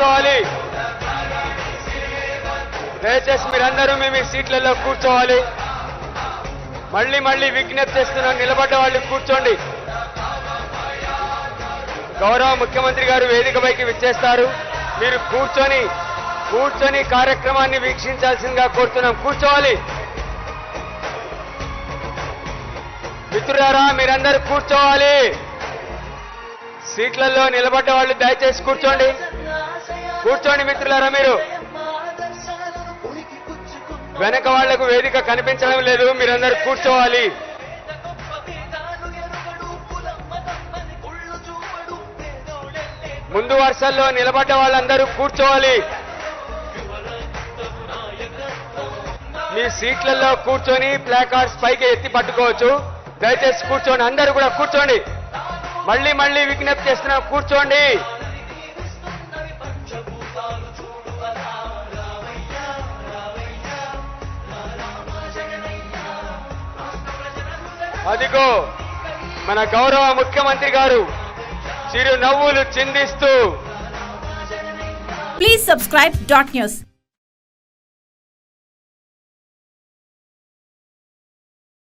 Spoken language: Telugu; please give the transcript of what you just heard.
కూర్చోవాలి. దయచేసి మీరందరూ మీ సీట్లలో కూర్చోవాలి. మళ్ళీ విజ్ఞప్తి చేస్తున్నాం, నిలబడ్డ వాళ్ళు కూర్చోండి. గౌరవ ముఖ్యమంత్రి గారు వేదికపైకి విచ్చేస్తారు. మీరు కూర్చొని కార్యక్రమాన్ని వీక్షించాల్సిందిగా కోరుతున్నాం. కూర్చోవాలి. మిత్రులారా, మీరందరూ కూర్చోవాలి. సీట్లలో నిలబడ్డ వాళ్ళు దయచేసి కూర్చోండి మిత్రులారా. మీరు వెనక వాళ్లకు వేదిక కనిపించడం లేదు, మీరందరూ కూర్చోవాలి. ముందు వరుసల్లో నిలబడ్డ వాళ్ళందరూ కూర్చోవాలి. మీ సీట్లలో కూర్చొని ప్లాకార్డ్స్ పైకి ఎత్తి పట్టుకోవచ్చు. దయచేసి కూర్చోండి, అందరూ కూడా కూర్చోండి. మళ్ళీ విజ్ఞప్తి చేస్తున్నాం, కూర్చోండి. అదిగో మన గౌరవ ముఖ్యమంత్రి గారు చిరు నవ్వులు చిందిస్తూ. Please subscribe .news.